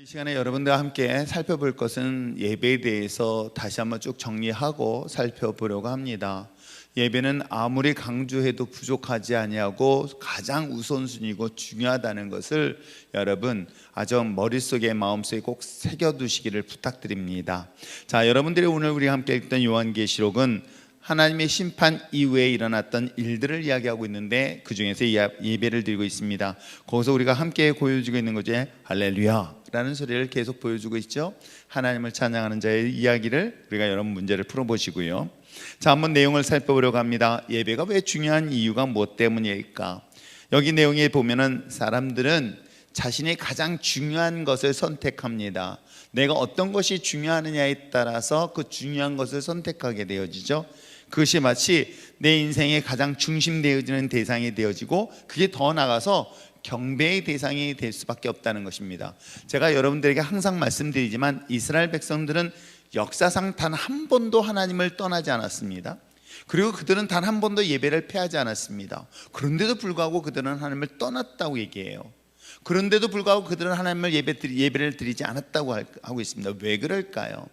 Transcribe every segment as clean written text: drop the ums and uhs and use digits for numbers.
이 시간에 여러분들과 함께 살펴볼 것은 예배에 대해서 다시 한번 쭉 정리하고 살펴보려고 합니다. 예배는 아무리 강조해도 부족하지 아니하고 가장 우선순위고 중요하다는 것을 여러분 아주 머릿속에 마음속에 꼭 새겨두시기를 부탁드립니다. 자, 여러분들이 오늘 우리가 함께 읽던 요한계시록은 하나님의 심판 이후에 일어났던 일들을 이야기하고 있는데 그 중에서 예배를 드리고 있습니다. 거기서 우리가 함께 보여주고 있는 거죠. 할렐루야 라는 소리를 계속 보여주고 있죠. 하나님을 찬양하는 자의 이야기를 우리가 여러 문제를 풀어보시고요. 자, 한번 내용을 살펴보려고 합니다. 예배가 왜 중요한 이유가 무엇 때문일까? 여기 내용에 보면은 사람들은 자신이 가장 중요한 것을 선택합니다. 내가 어떤 것이 중요하느냐에 따라서 그 중요한 것을 선택하게 되어지죠. 그것이 마치 내 인생의 가장 중심되어지는 대상이 되어지고 그게 더 나아가서 경배의 대상이 될 수밖에 없다는 것입니다. 제가 여러분들에게 항상 말씀드리지만 이스라엘 백성들은 역사상 단 한 번도 하나님을 떠나지 않았습니다. 그리고 그들은 단 한 번도 예배를 패하지 않았습니다. 그런데도 불구하고 그들은 하나님을 떠났다고 얘기해요. 그런데도 불구하고 그들은 하나님을 예배를 드리지 않았다고 하고 있습니다. 왜 그럴까요?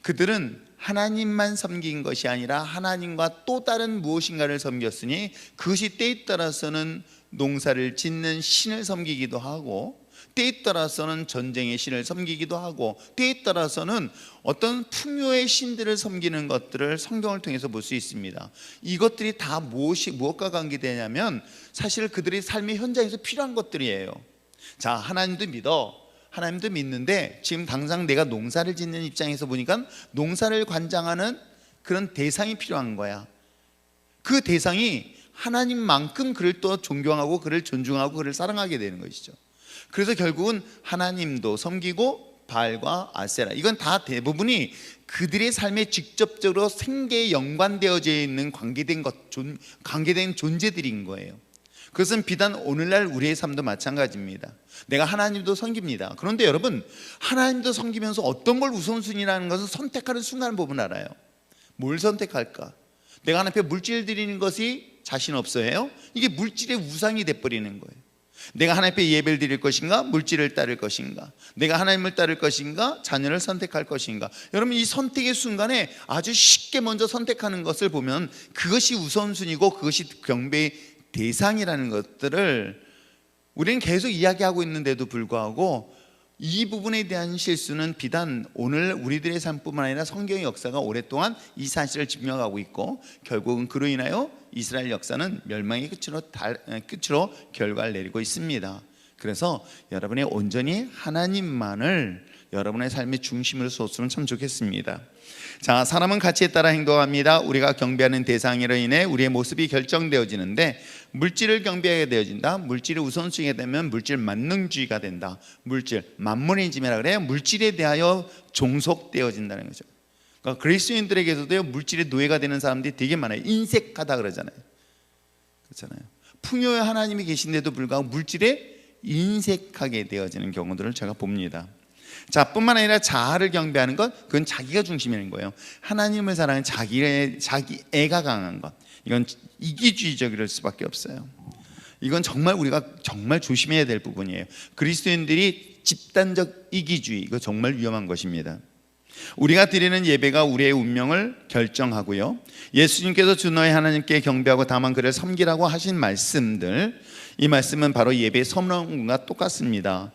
그들은 하나님만 섬긴 것이 아니라 하나님과 또 다른 무엇인가를 섬겼으니 그것이 때에 따라서는 농사를 짓는 신을 섬기기도 하고 때에 따라서는 전쟁의 신을 섬기기도 하고 때에 따라서는 어떤 풍요의 신들을 섬기는 것들을 성경을 통해서 볼 수 있습니다. 이것들이 다 무엇과 관계되냐면 사실 그들의 삶의 현장에서 필요한 것들이에요. 자, 하나님도 믿는데 지금 당장 내가 농사를 짓는 입장에서 보니까 농사를 관장하는 그런 대상이 필요한 거야. 그 대상이 하나님만큼 그를 또 존경하고 그를 존중하고 그를 사랑하게 되는 것이죠. 그래서 결국은 하나님도 섬기고 바알과 아세라, 이건 다 대부분이 그들의 삶에 직접적으로 생계에 연관되어져 있는 관계된 존재들인 거예요. 그것은 비단 오늘날 우리의 삶도 마찬가지입니다. 내가 하나님도 섬깁니다. 그런데 여러분, 하나님도 섬기면서 어떤 걸 우선순위라는 것을 선택하는 순간 보면 알아요. 뭘 선택할까? 내가 하나님 앞에 물질 드리는 것이 자신 없어해요? 이게 물질의 우상이 돼버리는 거예요. 내가 하나님 앞에 예배를 드릴 것인가? 물질을 따를 것인가? 내가 하나님을 따를 것인가? 자녀를 선택할 것인가? 여러분, 이 선택의 순간에 아주 쉽게 먼저 선택하는 것을 보면 그것이 우선순위고 그것이 경배의 대상이라는 것들을 우리는 계속 이야기하고 있는데도 불구하고 이 부분에 대한 실수는 비단 오늘 우리들의 삶뿐만 아니라 성경의 역사가 오랫동안 이 사실을 증명하고 있고 결국은 그로 인하여 이스라엘 역사는 멸망의 끝으로 결과를 내리고 있습니다. 그래서 여러분이 온전히 하나님만을 여러분의 삶의 중심으로 뒀으면 참 좋겠습니다. 자, 사람은 가치에 따라 행동합니다. 우리가 경배하는 대상으로 인해 우리의 모습이 결정되어지는데 물질을 경배하게 되어진다. 물질을 우선순위가 되면 물질 만능주의가 된다. 물질 만모니즘이라 그래요. 물질에 대하여 종속되어진다는 거죠. 그러니까 그리스도인들에게서도 물질의 노예가 되는 사람들이 되게 많아요. 인색하다 그러잖아요. 그렇잖아요. 풍요의 하나님이 계신데도 불구하고 물질에 인색하게 되어지는 경우들을 제가 봅니다. 자, 뿐만 아니라 자아를 경배하는 것, 그건 자기가 중심인 거예요. 하나님을 사랑하는 자기 애가 강한 것, 이건 이기주의적일 수밖에 없어요. 이건 정말 우리가 정말 조심해야 될 부분이에요. 그리스도인들이 집단적 이기주의, 이거 정말 위험한 것입니다. 우리가 드리는 예배가 우리의 운명을 결정하고요, 예수님께서 주너의 하나님께 경배하고 다만 그를 섬기라고 하신 말씀들, 이 말씀은 바로 예배의 선언과 똑같습니다.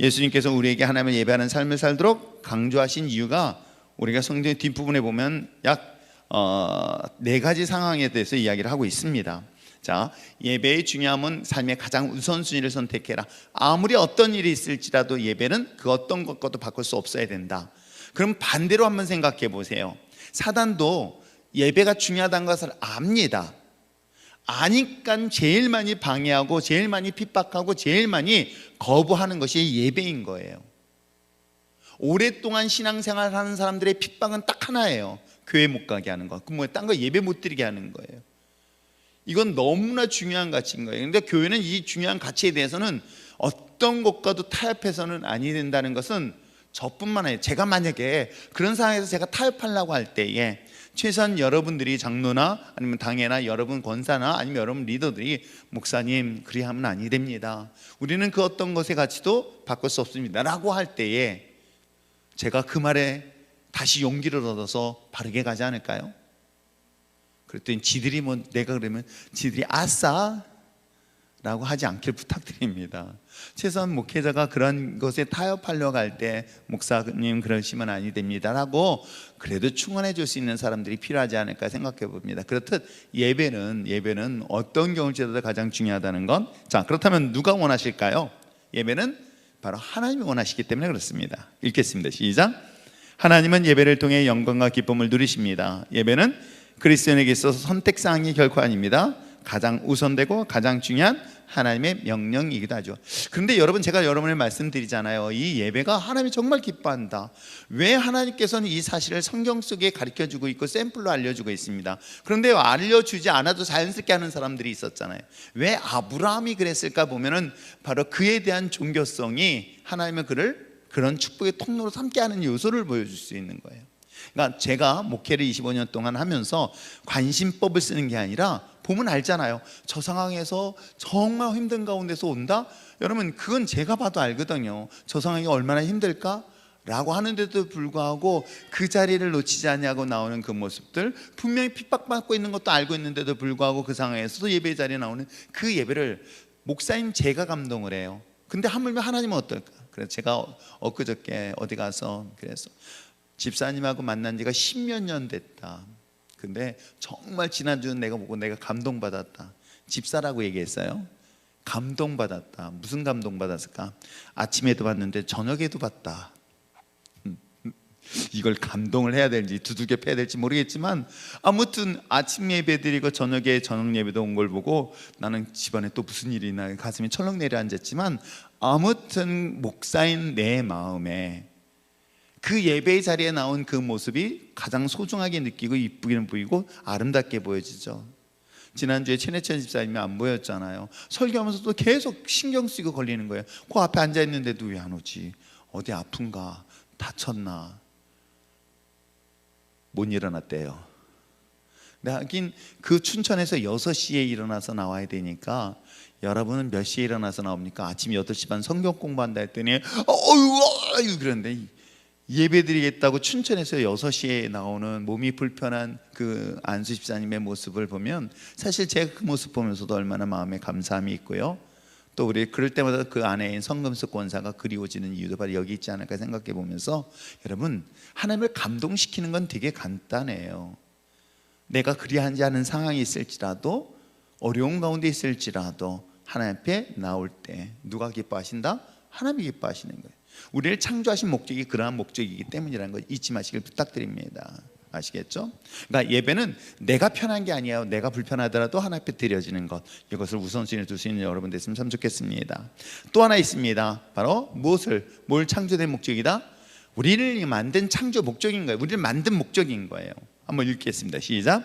예수님께서 우리에게 하나님을 예배하는 삶을 살도록 강조하신 이유가 우리가 성경 뒷부분에 보면 약 4가지 상황에 대해서 이야기를 하고 있습니다. 자, 예배의 중요함은 삶의 가장 우선순위를 선택해라. 아무리 어떤 일이 있을지라도 예배는 그 어떤 것과도 바꿀 수 없어야 된다. 그럼 반대로 한번 생각해 보세요. 사단도 예배가 중요하다는 것을 압니다. 아니까 제일 많이 방해하고 제일 많이 핍박하고 제일 많이 거부하는 것이 예배인 거예요. 오랫동안 신앙생활 하는 사람들의 핍박은 딱 하나예요. 교회 못 가게 하는 거. 그럼 딴 거 예배 못 드리게 하는 거예요. 이건 너무나 중요한 가치인 거예요. 그런데 교회는 이 중요한 가치에 대해서는 어떤 것과도 타협해서는 아니 된다는 것은 저뿐만 아니라 제가 만약에 그런 상황에서 제가 타협하려고 할 때에 최소한 여러분들이 장로나 아니면 당회나 여러분 권사나 아니면 여러분 리더들이 목사님 그리하면 아니 됩니다, 우리는 그 어떤 것의 가치도 바꿀 수 없습니다 라고 할 때에 제가 그 말에 다시 용기를 얻어서 바르게 가지 않을까요? 그랬더니 지들이 내가 그러면 지들이 아싸 라고 하지 않길 부탁드립니다. 최소한 목회자가 그런 것에 타협하려고 할 때 목사님 그러시면 아니 됩니다 라고 그래도 충원해 줄 수 있는 사람들이 필요하지 않을까 생각해 봅니다. 그렇듯 예배는 어떤 경우를 지나도 가장 중요하다는 건, 자 그렇다면 누가 원하실까요? 예배는 바로 하나님이 원하시기 때문에 그렇습니다. 읽겠습니다. 시작. 하나님은 예배를 통해 영광과 기쁨을 누리십니다. 예배는 그리스도인에게 있어서 선택사항이 결코 아닙니다. 가장 우선되고 가장 중요한 하나님의 명령이기도 하죠. 그런데 여러분, 제가 여러분을 말씀드리잖아요. 이 예배가 하나님이 정말 기뻐한다. 왜? 하나님께서는 이 사실을 성경 속에 가르쳐주고 있고 샘플로 알려주고 있습니다. 그런데 알려주지 않아도 자연스럽게 하는 사람들이 있었잖아요. 왜 아브라함이 그랬을까 보면은 바로 그에 대한 종교성이 하나님은 그를 그런 축복의 통로로 삼게 하는 요소를 보여줄 수 있는 거예요. 그러니까 제가 목회를 25년 동안 하면서 관심법을 쓰는 게 아니라 보면 알잖아요. 저 상황에서 정말 힘든 가운데서 온다? 여러분, 그건 제가 봐도 알거든요. 저 상황이 얼마나 힘들까? 라고 하는데도 불구하고 그 자리를 놓치지 않냐고 나오는 그 모습들, 분명히 핍박받고 있는 것도 알고 있는데도 불구하고 그 상황에서도 예배 자리에 나오는 그 예배를 목사님 제가 감동을 해요. 근데 하물며 하나님은 어떨까? 그래서 제가 엊그저께 어디 가서 그래서 집사님하고 만난 지가 10몇 년 됐다. 근데 정말 지난주는 내가 보고 내가 감동받았다. 집사라고 얘기했어요. 감동받았다. 무슨 감동받았을까? 아침에도 봤는데 저녁에도 봤다. 이걸 감동을 해야 될지 두들겨 패야 될지 모르겠지만 아무튼 아침 예배 드리고 저녁에 저녁 예배도 온 걸 보고 나는 집안에 또 무슨 일이 있나 가슴이 철렁 내려앉았지만 아무튼 목사인 내 마음에 그 예배의 자리에 나온 그 모습이 가장 소중하게 느끼고 이쁘게 보이고 아름답게 보여지죠. 지난주에 최내천 집사님이 안 보였잖아요. 설교하면서도 계속 신경 쓰이고 걸리는 거예요. 그 앞에 앉아있는데도 왜 안 오지? 어디 아픈가? 다쳤나? 못 일어났대요. 하긴 그 춘천에서 6시에 일어나서 나와야 되니까 여러분은 몇 시에 일어나서 나옵니까? 아침 8시 반 성경 공부한다 했더니 어휴 그런데 예배드리겠다고 춘천에서 6시에 나오는 몸이 불편한 그 안수 집사님의 모습을 보면 사실 제가 그 모습 보면서도 얼마나 마음에 감사함이 있고요. 또 우리 그럴 때마다 그 안에 성금숙 권사가 그리워지는 이유도 바로 여기 있지 않을까 생각해 보면서, 여러분, 하나님을 감동시키는 건 되게 간단해요. 내가 그리하지 않은 상황이 있을지라도, 어려운 가운데 있을지라도 하나님 앞에 나올 때 누가 기뻐하신다? 하나님이 기뻐하시는 거예요. 우리를 창조하신 목적이 그러한 목적이기 때문이라는 걸 잊지 마시길 부탁드립니다. 아시겠죠? 그러니까 예배는 내가 편한 게 아니에요. 내가 불편하더라도 하나님 앞에 드려지는 것, 이것을 우선순위에 둘 수 있는 여러분 됐으면 참 좋겠습니다. 또 하나 있습니다. 바로 뭘 창조된 목적이다? 우리를 만든 창조 목적인 거예요. 우리를 만든 목적인 거예요. 한번 읽겠습니다. 시작.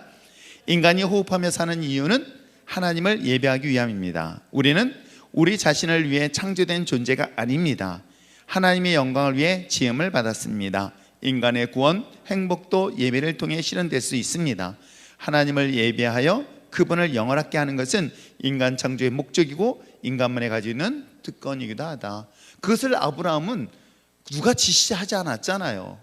인간이 호흡하며 사는 이유는 하나님을 예배하기 위함입니다. 우리는 우리 자신을 위해 창조된 존재가 아닙니다. 하나님의 영광을 위해 지음을 받았습니다. 인간의 구원, 행복도 예배를 통해 실현될 수 있습니다. 하나님을 예배하여 그분을 영원하게 하는 것은 인간 창조의 목적이고 인간만이 가지고 있는 특권이기도 하다. 그것을 아브라함은 누가 지시하지 않았잖아요.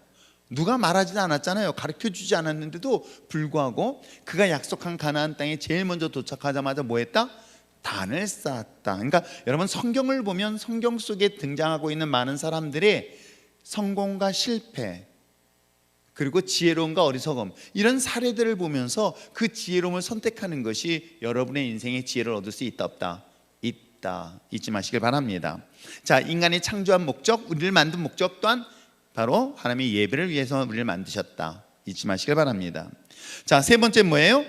누가 말하지도 않았잖아요. 가르쳐주지 않았는데도 불구하고 그가 약속한 가나안 땅에 제일 먼저 도착하자마자 뭐 했다? 단을 쌓았다. 그러니까 여러분, 성경을 보면 성경 속에 등장하고 있는 많은 사람들의 성공과 실패, 그리고 지혜로움과 어리석음, 이런 사례들을 보면서 그 지혜로움을 선택하는 것이 여러분의 인생의 지혜를 얻을 수 있다 없다? 있다. 잊지 마시길 바랍니다. 자, 인간이 창조한 목적, 우리를 만든 목적 또한 바로 하나님의 예배를 위해서 우리를 만드셨다. 잊지 마시길 바랍니다. 자, 세 번째 뭐예요?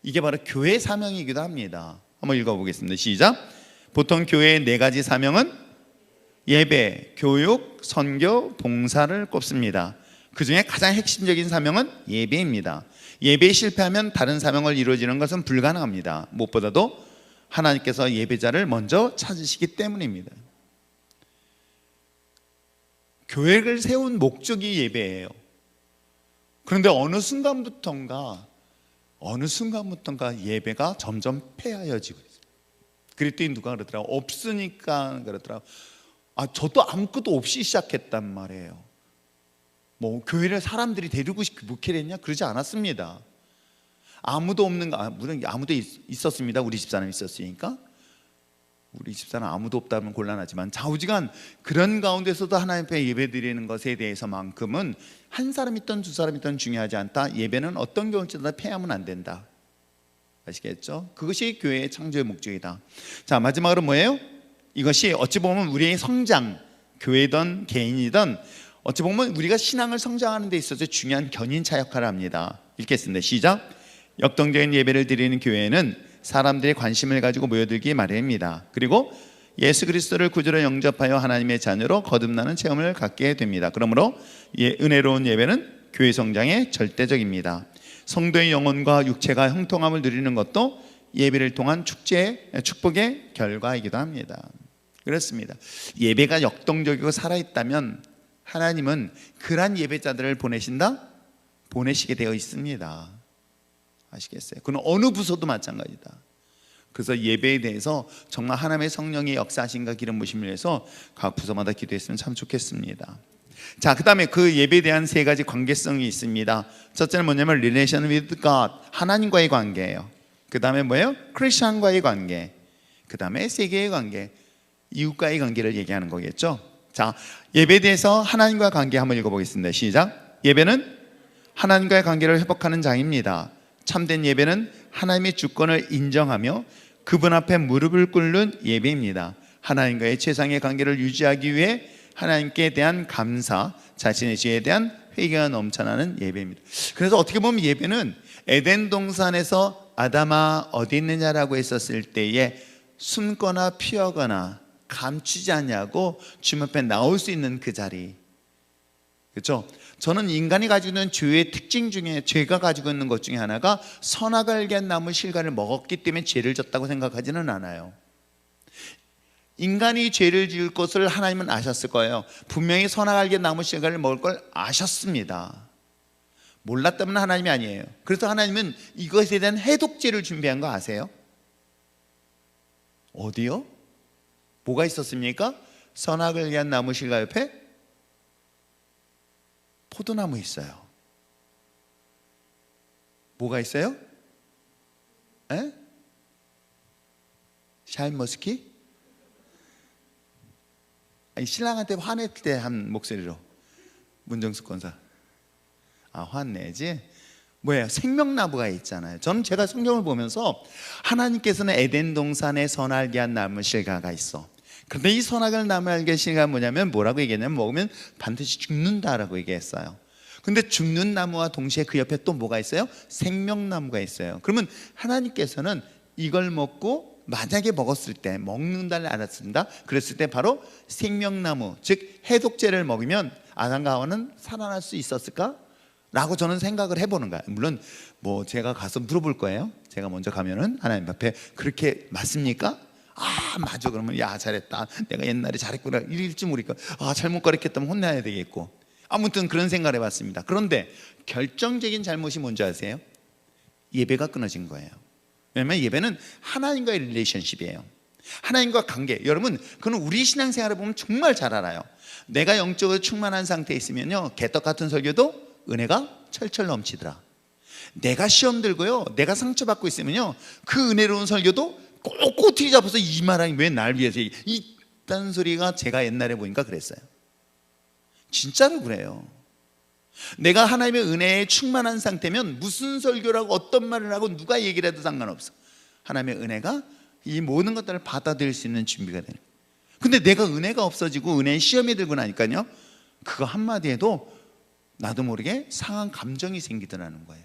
이게 바로 교회 사명이기도 합니다. 한번 읽어보겠습니다. 시작. 보통 교회의 4가지 사명은 예배, 교육, 선교, 봉사를 꼽습니다. 그 중에 가장 핵심적인 사명은 예배입니다. 예배에 실패하면 다른 사명을 이루어지는 것은 불가능합니다. 무엇보다도 하나님께서 예배자를 먼저 찾으시기 때문입니다. 교회를 세운 목적이 예배예요. 그런데 어느 순간부턴가 예배가 점점 폐하여지고 있어요. 그랬더니 누가 그러더라고, 없으니까 그러더라고. 저도 아무것도 없이 시작했단 말이에요. 뭐 교회를 사람들이 데리고 목회를 했냐? 그러지 않았습니다. 아무도 없는 거, 물론 아무도 있었습니다. 우리 집사람 있었으니까. 우리 집사람 아무도 없다면 곤란하지만 좌우지간 그런 가운데서도 하나님 앞에 예배 드리는 것에 대해서만큼은 한 사람 있던 두 사람 있던 중요하지 않다. 예배는 어떤 경우에도 폐하면 안 된다. 아시겠죠? 그것이 교회의 창조의 목적이다. 자, 마지막으로 뭐예요? 이것이 어찌 보면 우리의 성장, 교회든 개인이든 어찌 보면 우리가 신앙을 성장하는 데 있어서 중요한 견인차 역할을 합니다. 읽겠습니다. 시작. 역동적인 예배를 드리는 교회는 사람들의 관심을 가지고 모여들기 마련입니다. 그리고 예수 그리스도를 구주로 영접하여 하나님의 자녀로 거듭나는 체험을 갖게 됩니다. 그러므로 은혜로운 예배는 교회 성장의 절대적입니다. 성도의 영혼과 육체가 형통함을 누리는 것도 예배를 통한 축복의 결과이기도 합니다. 그렇습니다. 예배가 역동적이고 살아있다면 하나님은 그러한 예배자들을 보내시게 되어 있습니다. 아시겠어요? 그건 어느 부서도 마찬가지다. 그래서 예배에 대해서 정말 하나님의 성령의 역사하심과 기름 부심을 위해서 각 부서마다 기도했으면 참 좋겠습니다. 자, 그 다음에 그 예배에 대한 세 가지 관계성이 있습니다. 첫째는 뭐냐면 relation with God, 하나님과의 관계예요. 그 다음에 뭐예요? 크리스천과의 관계. 그 다음에 세계의 관계, 이웃과의 관계를 얘기하는 거겠죠. 자, 예배에 대해서 하나님과 관계 한번 읽어보겠습니다. 시작. 예배는 하나님과의 관계를 회복하는 장입니다. 참된 예배는 하나님의 주권을 인정하며 그분 앞에 무릎을 꿇는 예배입니다. 하나님과의 최상의 관계를 유지하기 위해 하나님께 대한 감사, 자신의 죄에 대한 회개가 넘쳐나는 예배입니다. 그래서 어떻게 보면 예배는 에덴 동산에서 아담아 어디 있느냐라고 했었을 때에 숨거나 피하거나 감추지 않냐고 주님 앞에 나올 수 있는 그 자리, 그렇죠? 저는 인간이 가지고 있는 죄의 특징 중에, 죄가 가지고 있는 것 중에 하나가 선악을 알게 한 나무 실과를 먹었기 때문에 죄를 졌다고 생각하지는 않아요. 인간이 죄를 지을 것을 하나님은 아셨을 거예요. 분명히 선악을 알게 한 나무 실과를 먹을 걸 아셨습니다. 몰랐다면 하나님이 아니에요. 그래서 하나님은 이것에 대한 해독제를 준비한 거 아세요? 어디요? 뭐가 있었습니까? 선악을 위한 나무 실과 옆에 포도나무 있어요. 뭐가 있어요? 에? 샤인머스키? 아니, 신랑한테 화낼 때 한 목소리로 문정숙 권사. 화내지? 뭐예요? 생명나무가 있잖아요. 저는 제가 성경을 보면서 하나님께서는 에덴 동산에 선악을 한 나무 실과가 있어. 그런데 이 선악을 나무 알게 실과가 뭐냐면 뭐라고 얘기했냐면 먹으면 반드시 죽는다라고 얘기했어요. 근데 죽는 나무와 동시에 그 옆에 또 뭐가 있어요? 생명나무가 있어요. 그러면 하나님께서는 이걸 먹고 만약에 먹었을 때, 먹는다를 알았습니다. 그랬을 때 바로 생명나무, 즉 해독제를 먹으면 아담과 하와는 살아날 수 있었을까? 라고 저는 생각을 해보는 거예요. 물론 뭐 제가 가서 물어볼 거예요. 제가 먼저 가면은 하나님 앞에 그렇게 맞습니까? 맞아. 그러면 야, 잘했다, 내가 옛날에 잘했구나 이럴지 모르니까 잘못 가르쳤다면 혼나야 되겠고, 아무튼 그런 생각을 해봤습니다. 그런데 결정적인 잘못이 뭔지 아세요? 예배가 끊어진 거예요. 왜냐하면 예배는 하나님과의 릴레이션십이에요. 하나님과 관계. 여러분, 그건 우리 신앙생활을 보면 정말 잘 알아요. 내가 영적으로 충만한 상태에 있으면요, 개떡 같은 설교도 은혜가 철철 넘치더라. 내가 시험 들고요, 내가 상처받고 있으면요, 그 은혜로운 설교도 꼿꼿이 잡아서 이 말하니 왜 날 위해서 이딴 소리가 제가 옛날에 보니까 그랬어요. 진짜로 그래요. 내가 하나님의 은혜에 충만한 상태면 무슨 설교라고 어떤 말을 하고 누가 얘기를 해도 상관없어. 하나님의 은혜가 이 모든 것들을 받아들일 수 있는 준비가 되는. 근데 내가 은혜가 없어지고 은혜의 시험이 들고 나니까요, 그거 한마디 해도 나도 모르게 상한 감정이 생기더라는 거예요.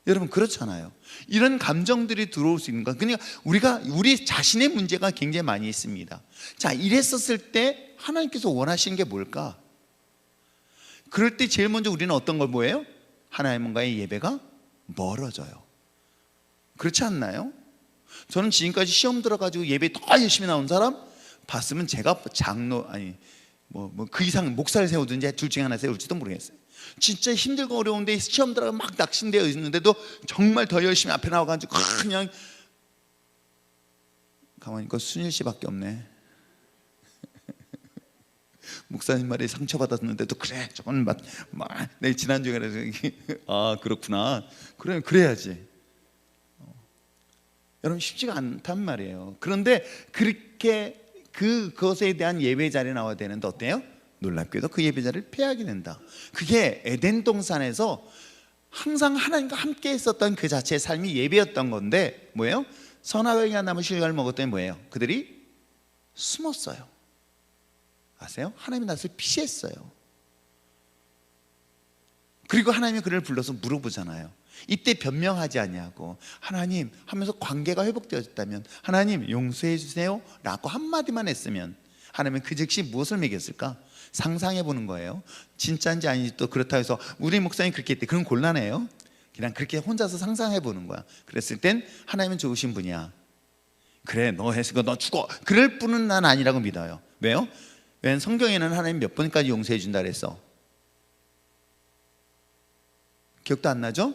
여러분, 그렇잖아요. 이런 감정들이 들어올 수 있는 거. 그러니까 우리 자신의 문제가 굉장히 많이 있습니다. 자, 이랬었을 때 하나님께서 원하시는 게 뭘까? 그럴 때 제일 먼저 우리는 어떤 걸 보여요? 하나님과의 예배가 멀어져요. 그렇지 않나요? 저는 지금까지 시험 들어가지고 예배 더 열심히 나온 사람 봤으면 제가 그 이상 목사를 세우든지 둘 중에 하나 세울지도 모르겠어요. 진짜 힘들고 어려운데 시험 들어가 막 낙심되어 있는데도 정말 더 열심히 앞에 나와가지고 그냥 가만히 있고 순일 씨밖에 없네. 목사님 말에 상처받았는데도 그래 저건 내 지난주에 그래서 아 그렇구나 그래야지. 여러분 쉽지가 않단 말이에요. 그런데 그렇게 그것에 대한 예배 자리에 나와야 되는데 어때요? 놀랍게도 그 예배 자리를 피하게 된다. 그게 에덴 동산에서 항상 하나님과 함께 있었던 그 자체의 삶이 예배였던 건데 뭐예요? 선악을 향한 나무 실과를 먹었더니 뭐예요? 그들이 숨었어요. 아세요? 하나님의 낯을 피했어요. 그리고 하나님이 그를 불러서 물어보잖아요. 이때 변명하지 아니하고 하나님 하면서 관계가 회복되었다면 하나님 용서해 주세요 라고 한마디만 했으면 하나님은 그 즉시 무엇을 먹였을까? 상상해 보는 거예요. 진짜인지 아닌지 또 그렇다고 해서 우리 목사님 그렇게 했대 그럼 곤란해요. 그냥 그렇게 혼자서 상상해 보는 거야. 그랬을 땐 하나님은 좋으신 분이야. 그래 너 했으니까 너 죽어 그럴 뿐은 난 아니라고 믿어요. 왜요? 왜냐면 성경에는 하나님 몇 번까지 용서해 준다 그랬어? 기억도 안 나죠?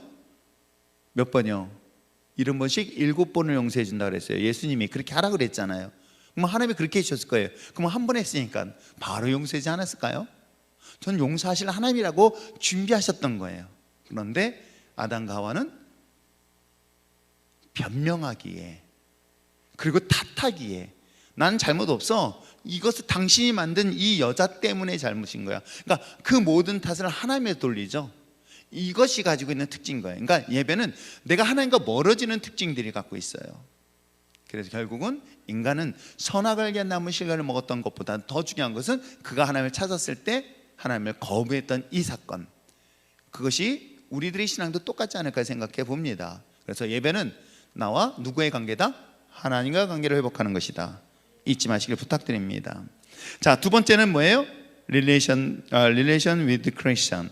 몇 번이요? 70번씩 7번을 용서해 준다 그랬어요. 예수님이 그렇게 하라 그랬잖아요. 그럼 하나님이 그렇게 해주셨을 거예요. 그럼 한 번 했으니까 바로 용서하지 않았을까요? 전 용서하실 하나님이라고 준비하셨던 거예요. 그런데 아담과 하와는 변명하기에 그리고 탓하기에 난 잘못 없어 이것을 당신이 만든 이 여자 때문에 잘못인 거야. 그러니까 그 모든 탓을 하나님에 돌리죠. 이것이 가지고 있는 특징인 거예요. 그러니까 예배는 내가 하나님과 멀어지는 특징들이 갖고 있어요. 그래서 결국은 인간은 선악을 위한 나무 실과를 먹었던 것보다 더 중요한 것은 그가 하나님을 찾았을 때 하나님을 거부했던 이 사건, 그것이 우리들의 신앙도 똑같지 않을까 생각해 봅니다. 그래서 예배는 나와 누구의 관계다? 하나님과 관계를 회복하는 것이다. 잊지 마시길 부탁드립니다. 자, 두 번째는 뭐예요? Relation with Christian.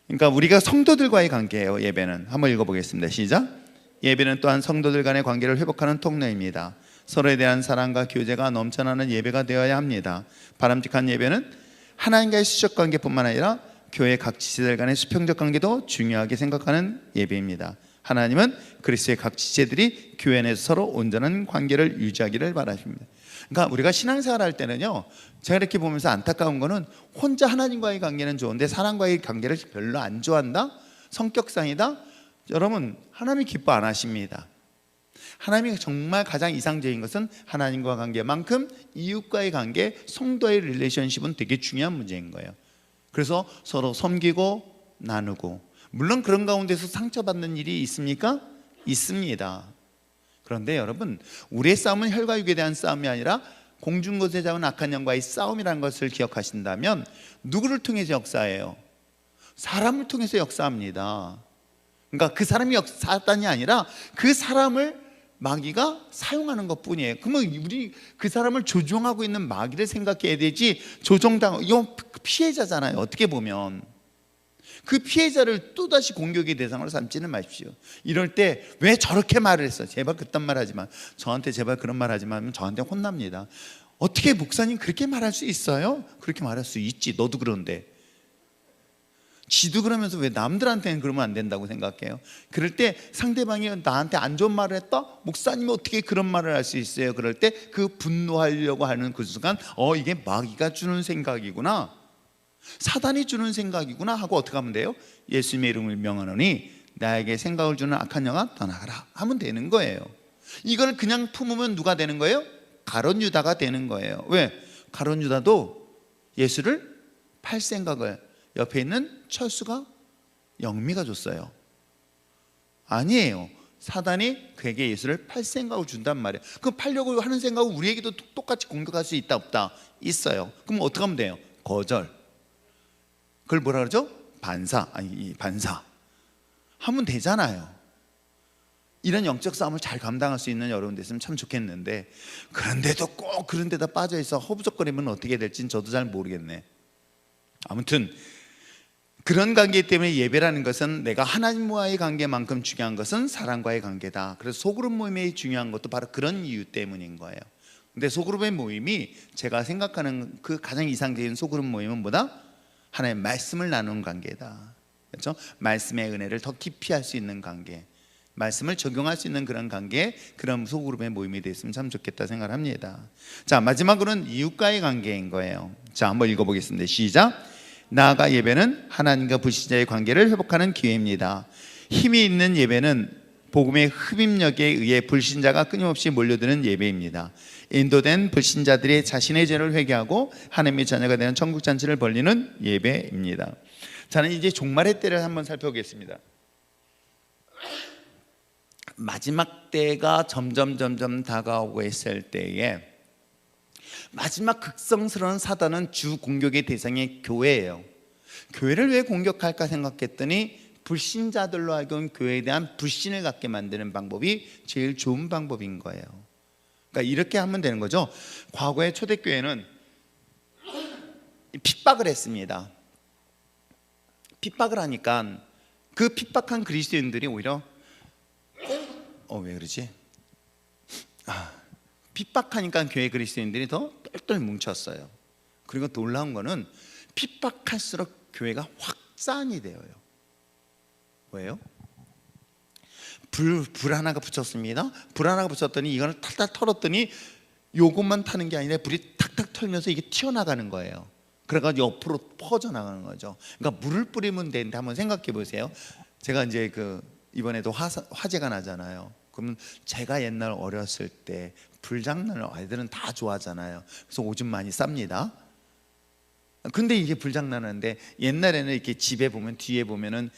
그러니까 우리가 성도들과의 관계예요. 예배는 한번 읽어보겠습니다. 시작. 예배는 또한 성도들 간의 관계를 회복하는 통로입니다. 서로에 대한 사랑과 교제가 넘쳐나는 예배가 되어야 합니다. 바람직한 예배는 하나님과의 수적 관계뿐만 아니라 교회 각 지체들 간의 수평적 관계도 중요하게 생각하는 예배입니다. 하나님은 그리스도의 각 지체들이 교회 내에서 서로 온전한 관계를 유지하기를 바라십니다. 그러니까 우리가 신앙생활 할 때는요, 제가 이렇게 보면서 안타까운 거는 혼자 하나님과의 관계는 좋은데 사람과의 관계를 별로 안 좋아한다? 성격상이다? 여러분, 하나님이 기뻐 안 하십니다. 하나님이 정말 가장 이상적인 것은 하나님과 관계만큼 이웃과의 관계, 성도의 릴레이션십은 되게 중요한 문제인 거예요. 그래서 서로 섬기고 나누고, 물론 그런 가운데서 상처받는 일이 있습니까? 있습니다. 그런데 여러분, 우리의 싸움은 혈과 육에 대한 싸움이 아니라 공중곳에 잡은 악한 영과의 싸움이라는 것을 기억하신다면 누구를 통해서 역사해요? 사람을 통해서 역사합니다. 그러니까 그 사람이 사단이 아니라 그 사람을 마귀가 사용하는 것뿐이에요. 그러면 우리 그 사람을 조종하고 있는 마귀를 생각해야 되지, 이거 피해자잖아요. 어떻게 보면 그 피해자를 또다시 공격의 대상으로 삼지는 마십시오. 이럴 때 왜 저렇게 말을 했어? 제발 그딴 말 하지 마. 저한테 제발 그런 말 하지 마. 저한테 혼납니다. 어떻게 목사님 그렇게 말할 수 있어요? 그렇게 말할 수 있지. 너도 그런데. 지도 그러면서 왜 남들한테는 그러면 안 된다고 생각해요? 그럴 때 상대방이 나한테 안 좋은 말을 했다? 목사님이 어떻게 그런 말을 할 수 있어요? 그럴 때 그 분노하려고 하는 그 순간 이게 마귀가 주는 생각이구나, 사단이 주는 생각이구나 하고 어떻게 하면 돼요? 예수님의 이름을 명하노니 나에게 생각을 주는 악한 영아 떠나가라 하면 되는 거예요. 이걸 그냥 품으면 누가 되는 거예요? 가룟 유다가 되는 거예요. 왜? 가룟 유다도 예수를 팔 생각을 옆에 있는 철수가 영미가 줬어요. 아니에요. 사단이 그에게 예수를 팔 생각을 준단 말이에요. 그럼 팔려고 하는 생각은 우리에게도 똑같이 공격할 수 있다 없다? 있어요. 그럼 어떻게 하면 돼요? 거절. 그걸 뭐라 그러죠? 반사 하면 되잖아요. 이런 영적 싸움을 잘 감당할 수 있는 여러분 됐으면 참 좋겠는데, 그런데도 꼭 그런 데다 빠져있어 허부적거리면 어떻게 될지는 저도 잘 모르겠네. 아무튼 그런 관계 때문에 예배라는 것은 내가 하나님과의 관계만큼 중요한 것은 사랑과의 관계다. 그래서 소그룹 모임이 중요한 것도 바로 그런 이유 때문인 거예요. 근데 소그룹의 모임이 제가 생각하는 그 가장 이상적인 소그룹 모임은 뭐다? 하나의 말씀을 나누는 관계다. 그렇죠? 말씀의 은혜를 더 깊이 할 수 있는 관계, 말씀을 적용할 수 있는 그런 관계, 그런 소그룹의 모임이 됐으면 참 좋겠다 생각을 합니다. 자, 마지막으로는 이웃과의 관계인 거예요. 자, 한번 읽어보겠습니다. 시작. 나아가 예배는 하나님과 불신자의 관계를 회복하는 기회입니다. 힘이 있는 예배는 복음의 흡입력에 의해 불신자가 끊임없이 몰려드는 예배입니다. 인도된 불신자들이 자신의 죄를 회개하고 하나님의 자녀가 되는 천국잔치를 벌리는 예배입니다. 저는 이제 종말의 때를 한번 살펴보겠습니다. 마지막 때가 점점 다가오고 있을 때에 마지막 극성스러운 사단은 주 공격의 대상이 교회예요. 교회를 왜 공격할까 생각했더니 불신자들로 하여금 교회에 대한 불신을 갖게 만드는 방법이 제일 좋은 방법인 거예요. 그러니까 이렇게 하면 되는 거죠. 과거의 초대교회는 핍박을 했습니다. 핍박을 하니까 그 핍박한 그리스도인들이 오히려 왜 그러지? 핍박하니까 교회 그리스도인들이 더 똘똘 뭉쳤어요. 그리고 놀라운 거는 핍박할수록 교회가 확산이 되어요. 왜요? 불 하나가 붙였습니다. 불 하나가 붙였더니 이거를 탈탈 털었더니 요것만 타는 게 아니라 불이 탁탁 털면서 이게 튀어나가는 거예요. 그래가지고 옆으로 퍼져나가는 거죠. 그러니까 물을 뿌리면 되는데 한번 생각해 보세요. 제가 이제 이번에도 화재가 나잖아요. 그러면 제가 옛날 어렸을 때 불장난을 아이들은 다 좋아하잖아요. 그래서 오줌 많이 쌉니다. 근데 이게 불장난하는데 옛날에는 이렇게 집에 보면 뒤에 보면은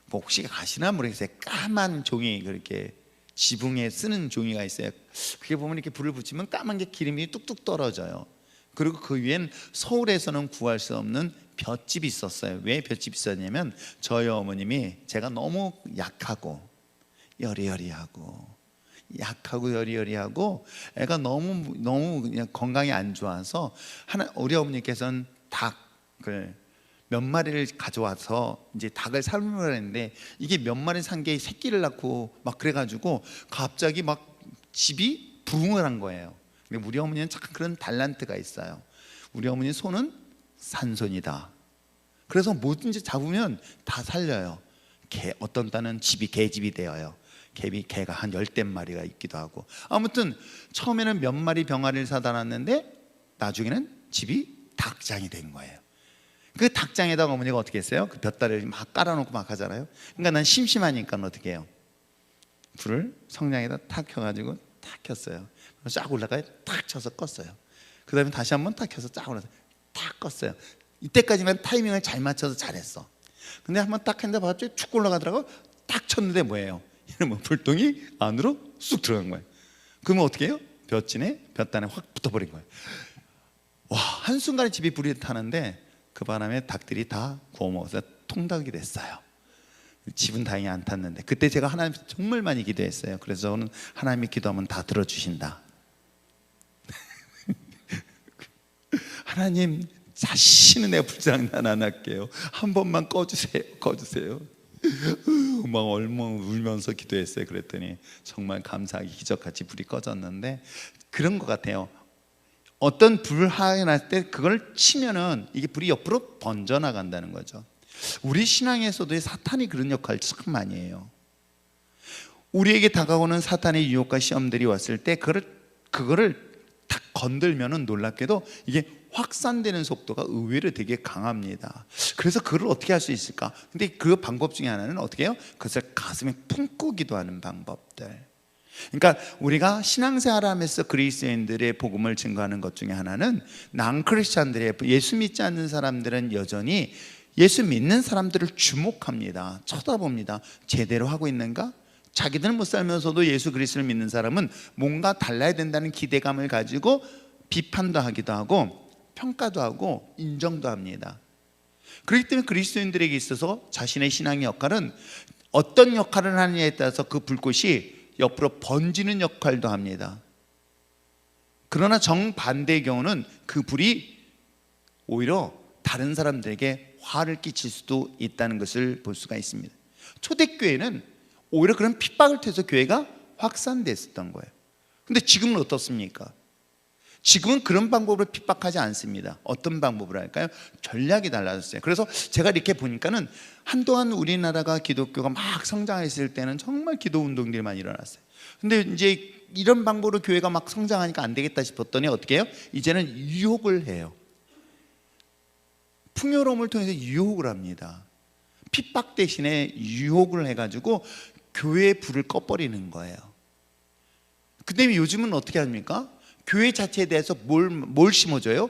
뭐 혹시 가시나 모르겠어요. 까만 종이 그렇게 지붕에 쓰는 종이가 있어요. 그게 보면 이렇게 불을 붙이면 까만 게 기름이 뚝뚝 떨어져요. 그리고 그 위엔 서울에서는 구할 수 없는 볏짚이 있었어요. 왜 볏짚이 있었냐면 저희 어머님이 제가 너무 약하고 여리여리하고 애가 너무 그냥 건강이 안 좋아서 우리 어머니께서는 닭을 몇 마리를 가져와서 이제 닭을 삶으려 했는데 이게 몇 마리 산 게 새끼를 낳고 막 그래가지고 갑자기 막 집이 부흥을 한 거예요. 근데 우리 어머니는 참 그런 달란트가 있어요. 우리 어머니 손은 산손이다. 그래서 뭐든지 잡으면 다 살려요. 어떤 딸은 집이 개집이 되어요. 개가 한 10대 마리가 있기도 하고. 아무튼 처음에는 몇 마리 병아리를 사다 놨는데 나중에는 집이 닭장이 된 거예요. 그 닭장에다가 어머니가 어떻게 했어요? 그 볕다리를 막 깔아놓고 막 하잖아요. 그러니까 난 심심하니까 어떻게 해요? 불을 성냥에다 탁 켜가지고 탁 켰어요. 쫙 올라가요. 탁 쳐서 껐어요. 그 다음에 다시 한번 탁 켜서 쫙 올라가서 탁 껐어요. 이때까지만 타이밍을 잘 맞춰서 잘했어. 근데 한번 딱 했는데 갑자기 축 올라가더라고. 딱 쳤는데 뭐예요? 이러면 불똥이 안으로 쑥 들어간 거예요. 그러면 어떻게 해요? 볕단에 확 붙어버린 거예요. 와, 한순간에 집이 불이 타는데 그 바람에 닭들이 다 구워 먹어서 통닭이 됐어요. 집은 다행히 안 탔는데 그때 제가 하나님 정말 많이 기도했어요. 그래서 저는 하나님이 기도하면 다 들어주신다. 하나님, 다시는 내가 불장난 안 할게요. 한 번만 꺼주세요. 막 얼마나 울면서 기도했어요. 그랬더니 정말 감사하게 기적같이 불이 꺼졌는데 그런 것 같아요. 어떤 불 하나 날 때 그걸 치면은 이게 불이 옆으로 번져나간다는 거죠. 우리 신앙에서도 사탄이 그런 역할을 참 많이 해요. 우리에게 다가오는 사탄의 유혹과 시험들이 왔을 때 그거를 딱 건들면은 놀랍게도 이게 확산되는 속도가 의외로 되게 강합니다. 그래서 그걸 어떻게 할 수 있을까? 근데 그 방법 중에 하나는 어떻게 해요? 그것을 가슴에 품고 기도하는 방법들. 그러니까 우리가 신앙생활을 하면서 그리스도인들의 복음을 증거하는 것 중에 하나는 난크리스찬들의 예수 믿지 않는 사람들은 여전히 예수 믿는 사람들을 주목합니다. 쳐다봅니다. 제대로 하고 있는가? 자기들은 못 살면서도 예수 그리스도를 믿는 사람은 뭔가 달라야 된다는 기대감을 가지고 비판도 하기도 하고 평가도 하고 인정도 합니다. 그렇기 때문에 그리스도인들에게 있어서 자신의 신앙의 역할은 어떤 역할을 하느냐에 따라서 그 불꽃이 옆으로 번지는 역할도 합니다. 그러나 정반대의 경우는 그 불이 오히려 다른 사람들에게 화를 끼칠 수도 있다는 것을 볼 수가 있습니다. 초대교회는 오히려 그런 핍박을 통해서 교회가 확산됐었던 거예요. 근데 지금은 어떻습니까? 지금은 그런 방법으로 핍박하지 않습니다. 어떤 방법으로 할까요? 전략이 달라졌어요. 그래서 제가 이렇게 보니까는 한동안 우리나라가 기독교가 막 성장했을 때는 정말 기도 운동들이 많이 일어났어요. 근데 이제 이런 방법으로 교회가 막 성장하니까 안 되겠다 싶었더니 어떻게 해요? 이제는 유혹을 해요. 풍요로움을 통해서 유혹을 합니다. 핍박 대신에 유혹을 해가지고 교회의 불을 꺼버리는 거예요. 근데 요즘은 어떻게 합니까? 교회 자체에 대해서 뭘 심어줘요?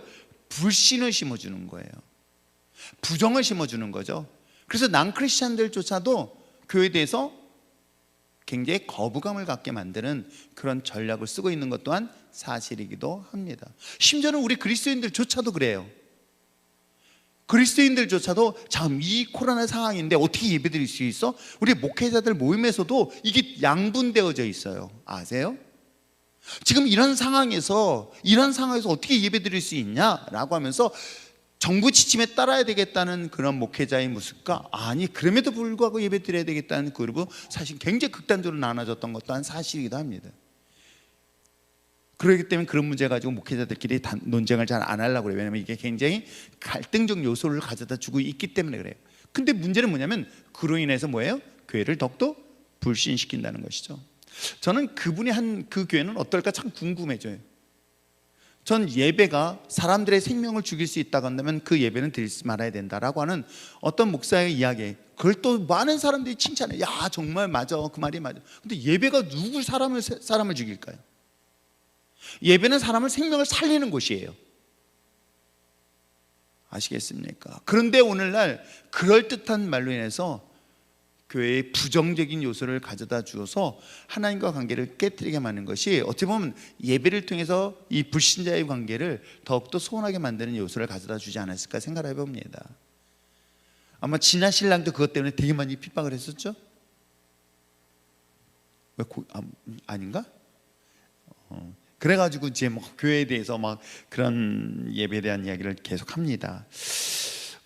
불신을 심어주는 거예요. 부정을 심어주는 거죠. 그래서 난크리스찬들조차도 교회에 대해서 굉장히 거부감을 갖게 만드는 그런 전략을 쓰고 있는 것 또한 사실이기도 합니다. 심지어는 우리 그리스도인들조차도 그래요. 그리스도인들조차도 참 이 코로나 상황인데 어떻게 예배드릴 수 있어? 우리 목회자들 모임에서도 이게 양분되어져 있어요. 아세요? 지금 이런 상황에서 어떻게 예배드릴 수 있냐라고 하면서 정부 지침에 따라야 되겠다는 그런 목회자의 모습과 아니 그럼에도 불구하고 예배드려야 되겠다는 그룹은 사실 굉장히 극단적으로 나눠졌던 것도 한 사실이기도 합니다. 그렇기 때문에 그런 문제 가지고 목회자들끼리 논쟁을 잘 안 하려고 그래요. 왜냐하면 이게 굉장히 갈등적 요소를 가져다 주고 있기 때문에 그래요. 근데 문제는 뭐냐면 그로 인해서 뭐예요? 교회를 더욱더 불신시킨다는 것이죠. 저는 그분이 한 그 교회는 어떨까 참 궁금해져요. 전 예배가 사람들의 생명을 죽일 수 있다고 한다면 그 예배는 드리지 말아야 된다라고 하는 어떤 목사의 이야기, 그걸 또 많은 사람들이 칭찬해요. 야 정말 맞아, 그 말이 맞아. 근데 예배가 누구 사람을 죽일까요? 예배는 사람을 생명을 살리는 곳이에요. 아시겠습니까? 그런데 오늘날 그럴듯한 말로 인해서 교회의 부정적인 요소를 가져다 주어서 하나님과 관계를 깨뜨리게 만드는 것이 어떻게 보면 예배를 통해서 이 불신자의 관계를 더욱더 소원하게 만드는 요소를 가져다 주지 않았을까 생각을 해봅니다. 아마 진아 신랑도 그것 때문에 되게 많이 핍박을 했었죠? 아닌가? 그래가지고 이제 뭐 교회에 대해서 막 그런 예배에 대한 이야기를 계속 합니다.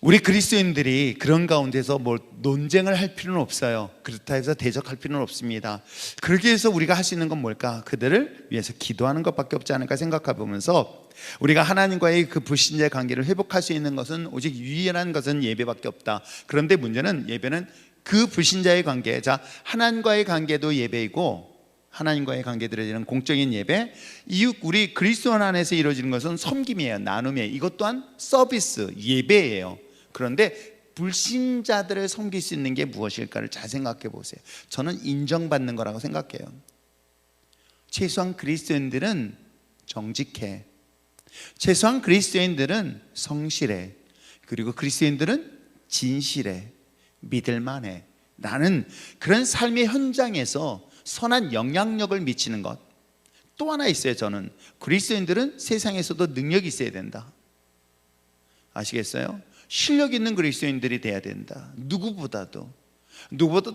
우리 그리스도인들이 그런 가운데서 뭐 논쟁을 할 필요는 없어요. 그렇다 해서 대적할 필요는 없습니다. 그러기 위해서 우리가 할 수 있는 건 뭘까? 그들을 위해서 기도하는 것밖에 없지 않을까 생각해 보면서 우리가 하나님과의 그 불신자의 관계를 회복할 수 있는 것은 오직 유일한 것은 예배밖에 없다. 그런데 문제는 예배는 그 불신자의 관계, 자 하나님과의 관계도 예배이고 하나님과의 관계들에 대한 공적인 예배, 이웃 우리 그리스도 안에서 이루어지는 것은 섬김이에요. 나눔이에요. 이것 또한 서비스, 예배예요. 그런데 불신자들을 섬길 수 있는 게 무엇일까를 잘 생각해 보세요. 저는 인정받는 거라고 생각해요. 최소한 그리스도인들은 정직해. 최소한 그리스도인들은 성실해. 그리고 그리스도인들은 진실해. 믿을만해. 나는 그런 삶의 현장에서 선한 영향력을 미치는 것. 또 하나 있어요. 저는 그리스도인들은 세상에서도 능력이 있어야 된다. 아시겠어요? 실력 있는 그리스도인들이 돼야 된다. 누구보다도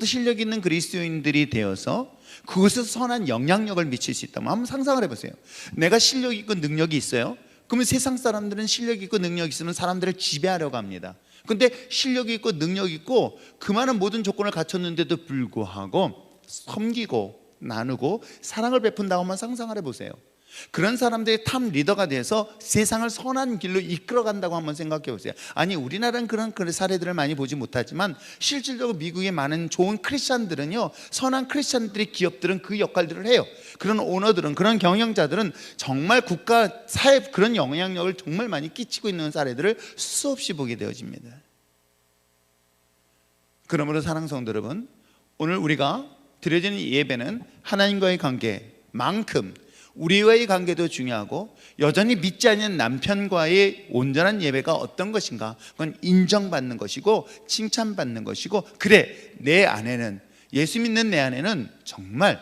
실력 있는 그리스도인들이 되어서 그것에서 선한 영향력을 미칠 수 있다면 한번 상상을 해보세요. 내가 실력 있고 능력이 있어요. 그러면 세상 사람들은 실력 있고 능력이 있으면 사람들을 지배하려고 합니다. 근데 실력이 있고 능력이 있고 그 많은 모든 조건을 갖췄는데도 불구하고 섬기고 나누고 사랑을 베푼다고 한번 상상을 해보세요. 그런 사람들이 탑 리더가 돼서 세상을 선한 길로 이끌어간다고 한번 생각해 보세요. 아니 우리나라는 그런 사례들을 많이 보지 못하지만 실질적으로 미국의 많은 좋은 크리스찬들은요, 선한 크리스찬들의 기업들은 그 역할들을 해요. 그런 오너들은, 그런 경영자들은 정말 국가 사회 그런 영향력을 정말 많이 끼치고 있는 사례들을 수없이 보게 되어집니다. 그러므로 사랑하는 성도 여러분, 오늘 우리가 드려지는 예배는 하나님과의 관계만큼 우리와의 관계도 중요하고 여전히 믿지 않는 남편과의 온전한 예배가 어떤 것인가, 그건 인정받는 것이고 칭찬받는 것이고, 그래 내 아내는, 예수 믿는 내 아내는 정말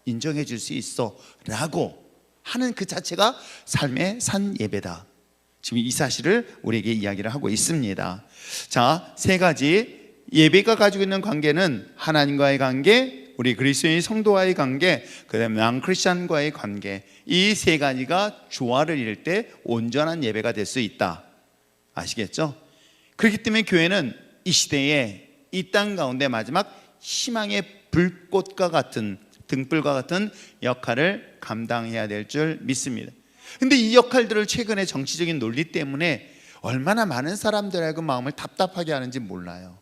인정해 줄 수 있어 라고 하는 그 자체가 삶의 산 예배다. 지금 이 사실을 우리에게 이야기를 하고 있습니다. 자, 세 가지 예배가 가지고 있는 관계는 하나님과의 관계, 우리 그리스도인 성도와의 관계, 그 다음에 난크리스찬과의 관계, 이 세 가지가 조화를 이룰 때 온전한 예배가 될 수 있다. 아시겠죠? 그렇기 때문에 교회는 이 시대에 이 땅 가운데 마지막 희망의 불꽃과 같은, 등불과 같은 역할을 감당해야 될 줄 믿습니다. 근데 이 역할들을 최근에 정치적인 논리 때문에 얼마나 많은 사람들하고 마음을 답답하게 하는지 몰라요.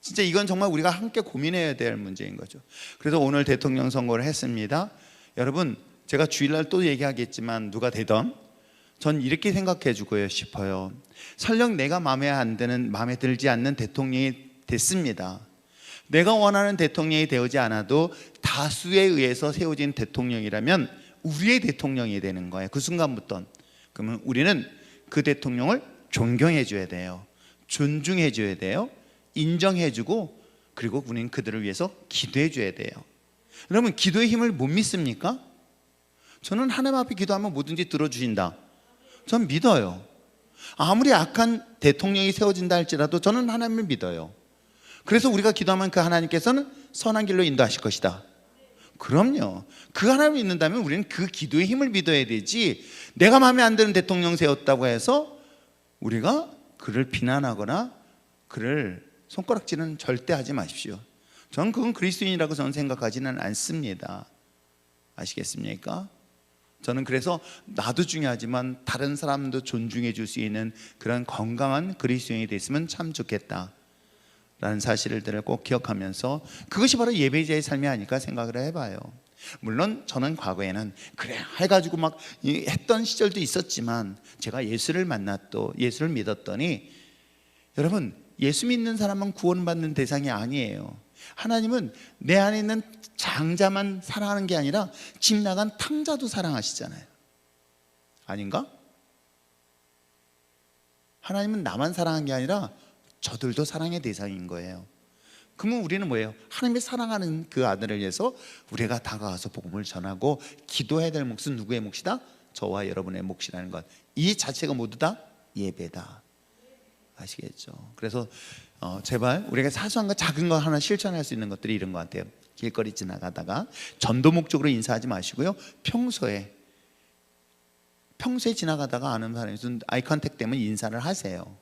진짜 이건 정말 우리가 함께 고민해야 될 문제인 거죠. 그래서 오늘 대통령 선거를 했습니다. 여러분, 제가 주일날 또 얘기하겠지만 누가 되던 전 이렇게 생각해 주고 싶어요. 설령 내가 마음에 들지 않는 대통령이 됐습니다. 내가 원하는 대통령이 되지 않아도 다수에 의해서 세워진 대통령이라면 우리의 대통령이 되는 거예요. 그 순간부터. 그러면 우리는 그 대통령을 존경해 줘야 돼요. 존중해 줘야 돼요. 인정해 주고, 그리고 우리는 그들을 위해서 기도해 줘야 돼요. 여러분, 기도의 힘을 못 믿습니까? 저는 하나님 앞에 기도하면 뭐든지 들어주신다. 전 믿어요. 아무리 악한 대통령이 세워진다 할지라도 저는 하나님을 믿어요. 그래서 우리가 기도하면 그 하나님께서는 선한 길로 인도하실 것이다. 그럼요. 그 하나님을 믿는다면 우리는 그 기도의 힘을 믿어야 되지, 내가 마음에 안 드는 대통령 세웠다고 해서 우리가 그를 비난하거나 그를 손가락질은 절대 하지 마십시오. 저는 그건 그리스도인이라고 저는 생각하지는 않습니다. 아시겠습니까? 저는 그래서 나도 중요하지만 다른 사람도 존중해 줄 수 있는 그런 건강한 그리스도인이 됐으면 참 좋겠다 라는 사실들을 꼭 기억하면서, 그것이 바로 예배자의 삶이 아닐까 생각을 해봐요. 물론 저는 과거에는 그래 해가지고 막 했던 시절도 있었지만, 제가 예수를 예수를 믿었더니, 여러분, 예수 믿는 사람은 구원받는 대상이 아니에요. 하나님은 내 안에 있는 장자만 사랑하는 게 아니라 집 나간 탕자도 사랑하시잖아요. 아닌가? 하나님은 나만 사랑한 게 아니라 저들도 사랑의 대상인 거예요. 그러면 우리는 뭐예요? 하나님이 사랑하는 그 아들을 위해서 우리가 다가가서 복음을 전하고 기도해야 될 몫은 누구의 몫이다? 저와 여러분의 몫이라는 것. 이 자체가 모두 다 예배다. 아시겠죠? 그래서 제발 우리가 사소한 거 작은 거 하나 실천할 수 있는 것들이 이런 것 같아요. 길거리 지나가다가 전도 목적으로 인사하지 마시고요, 평소에 지나가다가 아는 사람이 있으면 아이 컨택 되면 인사를 하세요.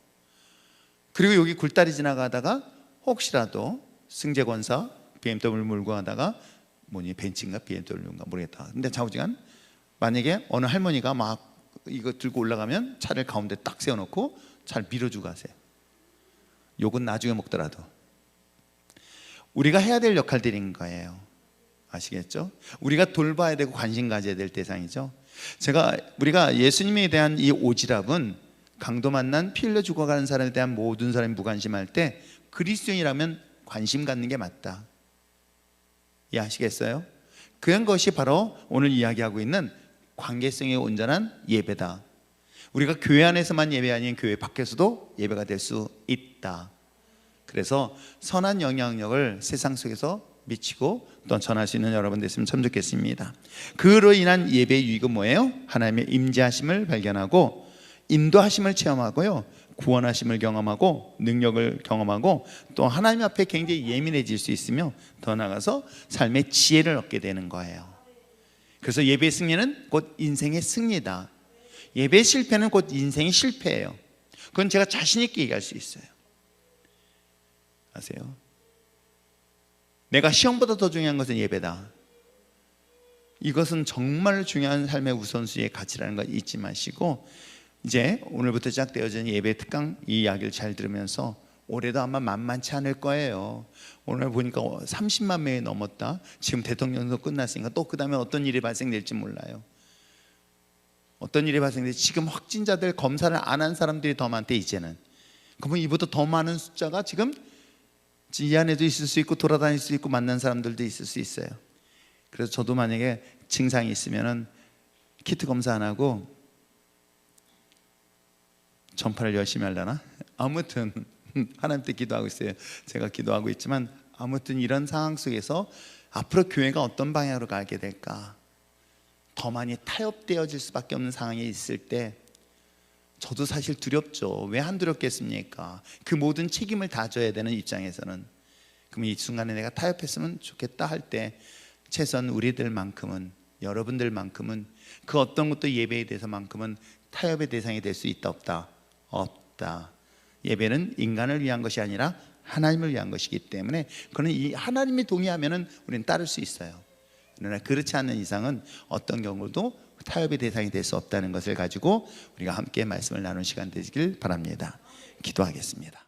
그리고 여기 굴다리 지나가다가 혹시라도 승재권사 BMW 몰고 가다가 벤츠인가 BMW인가 모르겠다. 근데 좌우지간 만약에 어느 할머니가 막 이거 들고 올라가면 차를 가운데 딱 세워놓고 차를 밀어주고 가세요. 욕은 나중에 먹더라도. 우리가 해야 될 역할들인 거예요. 아시겠죠? 우리가 돌봐야 되고 관심 가져야 될 대상이죠. 우리가 예수님에 대한 이 오지랖은 강도 만난 피 흘려 죽어가는 사람에 대한 모든 사람이 무관심할 때 그리스도인이라면 관심 갖는 게 맞다. 이해하시겠어요? 그런 것이 바로 오늘 이야기하고 있는 관계성이 온전한 예배다. 우리가 교회 안에서만 예배 아닌 교회 밖에서도 예배가 될 수 있다. 그래서 선한 영향력을 세상 속에서 미치고 또 전할 수 있는 여러분 됐으면 참 좋겠습니다. 그로 인한 예배의 유익은 뭐예요? 하나님의 임재하심을 발견하고 인도하심을 체험하고요, 구원하심을 경험하고 능력을 경험하고 또 하나님 앞에 굉장히 예민해질 수 있으며 더 나아가서 삶의 지혜를 얻게 되는 거예요. 그래서 예배의 승리는 곧 인생의 승리다. 예배의 실패는 곧 인생의 실패예요. 그건 제가 자신 있게 얘기할 수 있어요. 아세요? 내가 시험보다 더 중요한 것은 예배다. 이것은 정말 중요한 삶의 우선순위의 가치라는 걸 잊지 마시고, 이제 오늘부터 시작되어진 예배 특강 이 이야기를 잘 들으면서 올해도 아마 만만치 않을 거예요. 오늘 보니까 30만 명이 넘었다. 지금 대통령 선거 끝났으니까 또 그 다음에 어떤 일이 발생될지 몰라요. 어떤 일이 발생될지. 지금 확진자들 검사를 안 한 사람들이 더 많대 이제는. 그러면 이보다 더 많은 숫자가 지금 이 안에도 있을 수 있고 돌아다닐 수 있고 만난 사람들도 있을 수 있어요. 그래서 저도 만약에 증상이 있으면은 키트 검사 안 하고 전파를 열심히 하려나? 아무튼 하나님께 기도하고 있어요. 제가 기도하고 있지만 아무튼 이런 상황 속에서 앞으로 교회가 어떤 방향으로 가게 될까, 더 많이 타협되어질 수밖에 없는 상황이 있을 때 저도 사실 두렵죠. 왜 안 두렵겠습니까? 그 모든 책임을 다 져야 되는 입장에서는. 그럼 이 순간에 내가 타협했으면 좋겠다 할 때 최소한 우리들만큼은, 여러분들만큼은 그 어떤 것도 예배에 대해서만큼은 타협의 대상이 될 수 있다 없다? 없다. 예배는 인간을 위한 것이 아니라 하나님을 위한 것이기 때문에 그는 이 하나님이 동의하면은 우리는 따를 수 있어요. 그러나 그렇지 않는 이상은 어떤 경우도 타협의 대상이 될 수 없다는 것을 가지고 우리가 함께 말씀을 나눈 시간 되시길 바랍니다. 기도하겠습니다.